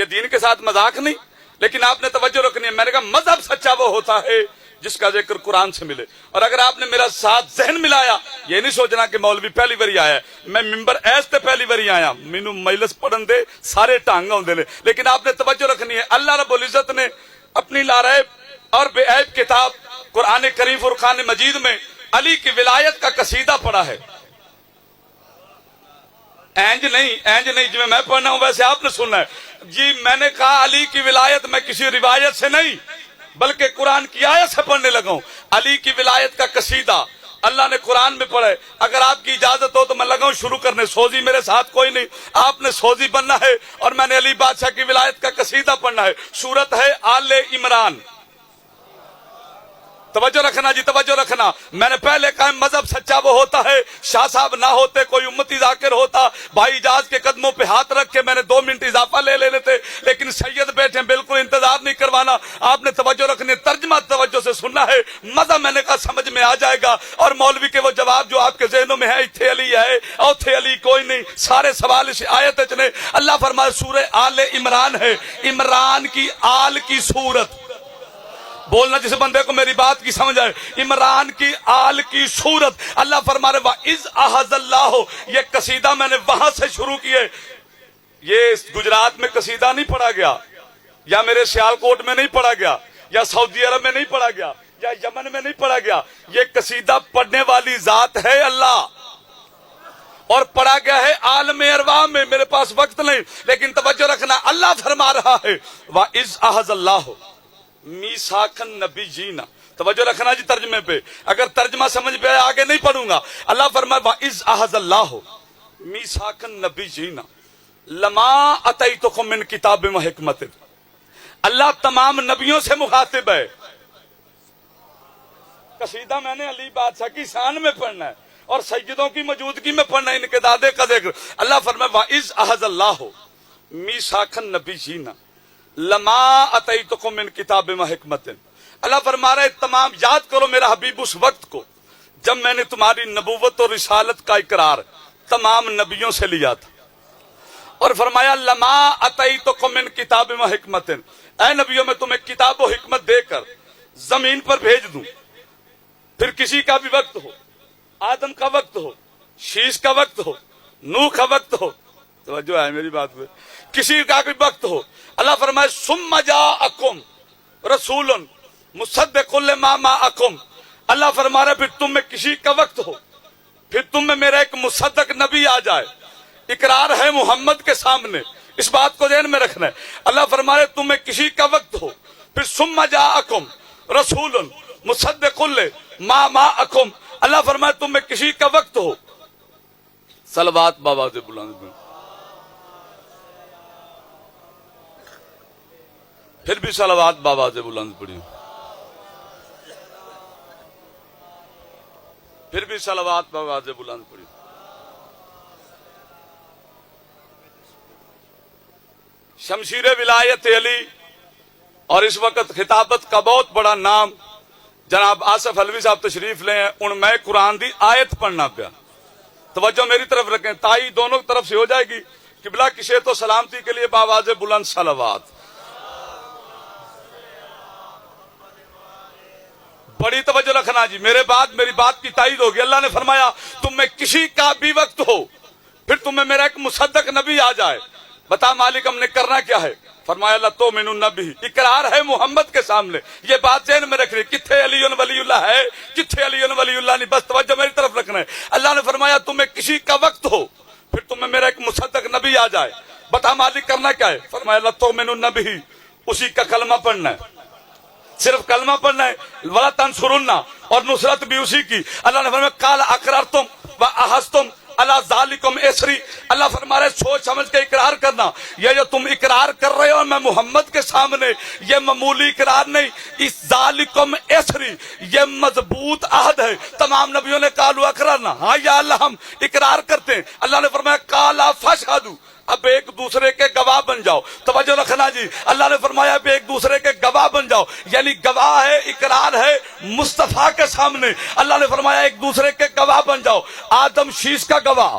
یہ دین کے ساتھ مذاق نہیں، لیکن آپ نے توجہ رکھنی ہے. میں نے کہا مذہب سچا وہ ہوتا ہے جس کا ذکر قرآن سے ملے. اور اگر آپ نے میرا ساتھ ذہن ملایا، یہ نہیں سوچنا کہ مولوی پہلی باری آیا ہے، میں ممبر ایستے پہلی باری آیا، مینو مجلس پڑھن دے سارے ٹانگ ہوندے نے. لیکن آپ نے توجہ رکھنی ہے، اللہ رب العزت نے اپنی لاریب اور بے عیب کتاب قرآن کریم فرقان مجید میں علی کی ولایت کا قصیدہ پڑھا ہے. اینج نہیں جو میں پڑھنا ہوں ویسے آپ نے سننا ہے. جی میں نے کہا علی کی ولایت میں کسی روایت سے نہیں بلکہ قرآن کی آیت سے پڑھنے لگا ہوں. علی کی ولایت کا قصیدہ اللہ نے قرآن میں پڑھا ہے. اگر آپ کی اجازت ہو تو میں لگاؤں شروع کرنے. سوزی میرے ساتھ کوئی نہیں، آپ نے سوزی بننا ہے اور میں نے علی بادشاہ کی ولایت کا قصیدہ پڑھنا ہے. سورت ہے آل عمران. توجہ رکھنا جی، توجہ رکھنا. میں نے پہلے کہا مذہب سچا وہ ہوتا ہے، شاہ صاحب نہ ہوتے کوئی امتی ذاکر ہوتا، بھائی اجاز کے قدموں پہ ہاتھ رکھ کے میں نے 2 منٹ اضافہ لے لینے تھے، لیکن سید بیٹھے بالکل انتظار نہیں کروانا. آپ نے توجہ رکھنی، ترجمہ توجہ سے سننا ہے. مذہب میں نے کہا سمجھ میں آ جائے گا. اور مولوی کے وہ جواب جو آپ کے ذہنوں میں ہے، اتھے علی ہے اوتھے علی کوئی نہیں، سارے سوال اس آیت نے. اللہ فرمائے سورہ آل عمران ہے، عمران کی آل کی صورت. بولنا جس بندے کو میری بات کی سمجھ آئے. عمران کی آل کی صورت. اللہ فرما رہے وَإِذْ أَخَذَ اللَّهُ، یہ قصیدہ میں نے وہاں سے شروع کیے. یہ گجرات میں قصیدہ نہیں پڑھا گیا، یا میرے سیالکوٹ میں نہیں پڑھا گیا، یا سعودی عرب میں نہیں پڑھا گیا، یا یمن میں نہیں پڑھا گیا. یہ قصیدہ پڑھنے والی ذات ہے اللہ، اور پڑھا گیا ہے عالم ارواح میں. میرے پاس وقت نہیں، لیکن توجہ رکھنا. اللہ فرما رہا ہے وَإِذْ أَخَذَ اللَّهُ میثاقَ النَّبِیِّینَ. توجہ رکھنا جی ترجمے پہ، اگر ترجمہ سمجھ پہ آگے نہیں پڑھوں گا. اللہ فرمائے وَإِذْ أَخَذَ اللَّهُ میثاقَ النَّبِیِّینَ لَمَا أَتَیْتُکُم مِّن کِتَابٍ وَحِکْمَةٍ. اللہ تمام نبیوں سے مخاطب ہے. قصیدہ میں نے علی بادشاہ کی شان میں پڑھنا ہے اور سیدوں کی موجودگی میں پڑھنا ہے، ان کے دادے کا ذکر. اللہ فرمائے وَإِذْ أَخَذَ اللَّهُ میثاقَ النَّبِیِّینَ لما اتیتکم من کتاب و حکمت. اللہ فرما رہے تمام یاد کرو میرا حبیب اس وقت کو جب میں نے تمہاری نبوت اور رسالت کا اقرار تمام نبیوں سے لیا تھا، اور فرمایا لما اتیتکم من کتاب و حکمت، اے نبیوں میں تمہیں کتاب و حکمت دے کر زمین پر بھیج دوں. پھر کسی کا بھی وقت ہو، آدم کا وقت ہو، شیش کا وقت ہو، نوح کا وقت ہو، توجہ ہے میری بات پہ، کسی کا بھی وقت ہو. اللہ فرمائے ثم جاءکم رسول مصدق لما معکم. اللہ فرما رہے پھر تم میں کسی کا وقت ہو، پھر تم میں میرا ایک مصدق نبی آ جائے، اقرار ہے محمد کے سامنے، اس بات کو ذہن میں رکھنا ہے. اللہ فرما رہے تم میں کسی کا وقت ہو، پھر ثم جاءکم رسول مصدق لما معکم. اللہ فرمائے تم میں کسی کا وقت ہو. صلوات بابا سے بلند. پھر بھی صلوات بابا سے بلند پڑی، پھر بھی صلوات بابا سے بلند پڑی. شمشیر ولایت علی. اور اس وقت خطابت کا بہت بڑا نام جناب آصف حلوی صاحب تشریف لے ہیں. ان میں قرآن دی آیت پڑھنا پیا. توجہ میری طرف رکھیں، تائی دونوں طرف سے ہو جائے گی. قبلہ کی شیت و سلامتی کے لیے بآواز بلند صلوات. بڑی توجہ رکھنا جی، میری بات کی تائید ہوگی. اللہ نے فرمایا تم میں کسی کا بھی وقت ہو، پھر تمہیں میرا ایک مصدق نبی آ جائے. بتا مالک ہم نے کرنا کیا ہے؟ فرمایا اللہ تو من النبی، اقرار ہے محمد کے سامنے. یہ بات ذہن میں رکھنی، کتھے علی ولی اللہ ہے، کتھے علی ولی اللہ نہیں. بس توجہ میری طرف رکھنا ہے. اللہ نے فرمایا تمہیں کسی کا وقت ہو، پھر تمہیں میرا ایک مصدق نبی آ جائے. بتا مالک کرنا کیا ہے؟ فرمایا اللہ تو من النبی، اسی کا کلمہ پڑھنا ہے، صرف کلمہ پڑھنا ہے. ولا تنصرن، اور نصرت بھی اسی کی. اللہ نے فرمایا قال اقررتم واحستم علی ذالکم اسری. اللہ فرما رہے سوچ سمجھ کے اقرار کرنا. یہ جو تم اقرار کر رہے ہو میں محمد کے سامنے، یہ معمولی اقرار نہیں. اس ذالکم اسری، یہ مضبوط عہد ہے. تمام نبیوں نے قالوا اقررنا، ہاں یا اللہ ہم اقرار کرتے ہیں. اللہ نے فرمایا قالا فاشہدوا، اب ایک دوسرے کے گواہ بن جاؤ. توجہ رکھنا جی، اللہ نے فرمایا اب ایک دوسرے کے گواہ بن جاؤ. یعنی گواہ ہے، اقرار ہے مصطفیٰ کے سامنے. اللہ نے فرمایا ایک دوسرے کے گواہ بن جاؤ. آدم شیش کا گواہ،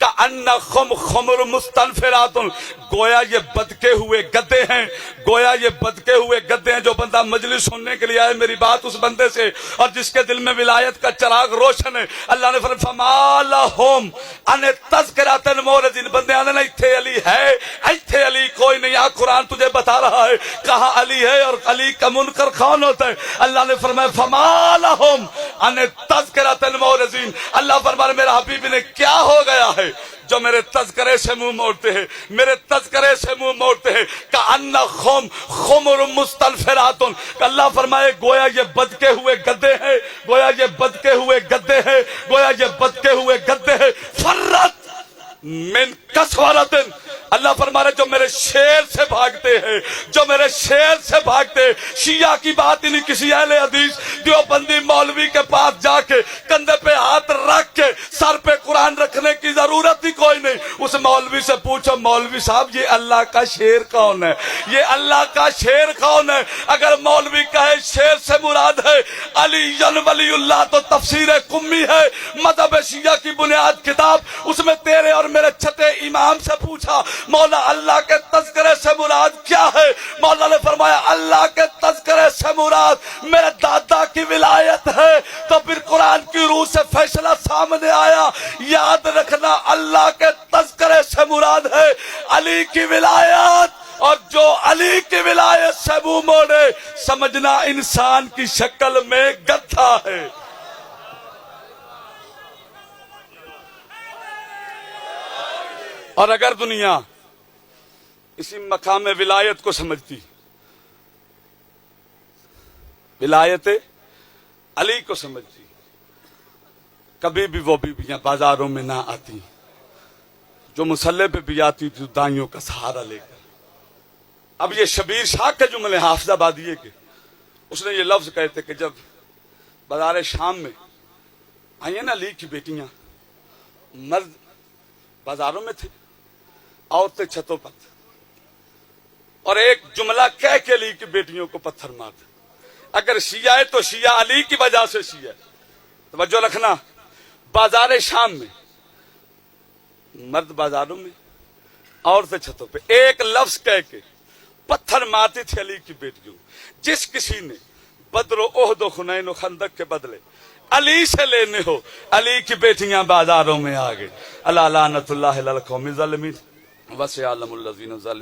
کأنہم خمر مستنفرات، گویا یہ بدکے ہوئے گدے ہیں، گویا یہ بدکے ہوئے گدے ہیں۔ جو بندہ مجلس سننے کے لیے آئے میری بات اس بندے سے، اور جس کے دل میں ولایت کا چراغ روشن ہے، اللہ نے فرمایا فما لہم ان تذکرۃ الموردین، بندے آنے نا ایتھے علی ہے، ایتھے علی کوئی نہیں، آ قرآن تجھے بتا رہا ہے کہاں علی ہے اور علی کا منکر کون ہوتا ہے۔ اللہ نے فرمایا فما لہم ان تذکرۃ الموردین، اللہ فرمایا میرا حبیب نے کیا ہو گیا ہے جو میرے تذکرے سے منہ موڑتے ہیں، میرے تذکرے سے منہ موڑتے ہیں۔ کأنہم خمر مستنفرات، اللہ فرمائے گویا یہ بدکے ہوئے گدے ہیں، گویا یہ بدکے ہوئے گدے ہیں، گویا یہ بدکے ہوئے گدے ہیں۔ فرت من کسورت، اللہ فرما رہے جو میرے شیر سے بھاگتے ہیں، جو میرے شیر سے بھاگتے ہیں۔ شیعہ کی بات ہی نہیں، کسی اہل حدیث دیوبندی مولوی کے پاس جا کے کندھے پہ ہاتھ رکھ کے سر پہ قرآن رکھنے کی ضرورت ہی کوئی نہیں۔ اس مولوی سے پوچھو مولوی صاحب یہ اللہ کا شیر کون ہے، یہ اللہ کا شیر کون ہے؟ اگر مولوی کہے شیر سے مراد ہے علی ولی اللہ تو تفسیر قمی ہے، مذہب شیعہ کی بنیاد کتاب، اس میں تیرے اور میرے چھٹے امام سے پوچھا مولا اللہ کے تذکرے سے مراد کیا ہے؟ مولا نے فرمایا اللہ کے تذکرے سے مراد میرے دادا کی ولایت ہے۔ تو پھر قرآن کی روح سے فیصلہ سامنے آیا، یاد رکھنا اللہ کے تذکرے سے مراد ہے علی کی ولایت، اور جو علی کی ولایت سے منہ موڑے سمجھنا انسان کی شکل میں گدھا ہے۔ اور اگر دنیا اسی مقام ولایت کو سمجھتی، ولایت علی کو سمجھتی، کبھی بھی وہ بیویاں بازاروں میں نہ آتی، جو مسلح پہ بھی آتی تھی دائیوں کا سہارا لے کر۔ اب یہ شبیر شاہ کے جملے حافظ آبادیے کے، اس نے یہ لفظ کہے تھے کہ جب بازار شام میں آئیے نا علی کی بیٹیاں، مرد بازاروں میں تھے، عورتیں چھتوں پر تھے، اور ایک جملہ کہہ کے علی کی بیٹیوں کو پتھر مارتے۔ اگر شیعہ ہے تو شیعہ علی کی وجہ سے شیعہ ہے۔ توجہ رکھنا، بازار شام میں مرد بازاروں میں، عورتیں چھتوں پہ، ایک لفظ کہہ کے پتھر مارتی تھی علی کی بیٹیوں۔ جس کسی نے بدر و احد و حنین و خندق کے بدلے علی سے لینے ہو، علی کی بیٹیاں بازاروں میں آ گئے۔ اللہ لعنت اللہ علی القوم الظالمین وسيعلم الذين ظلموا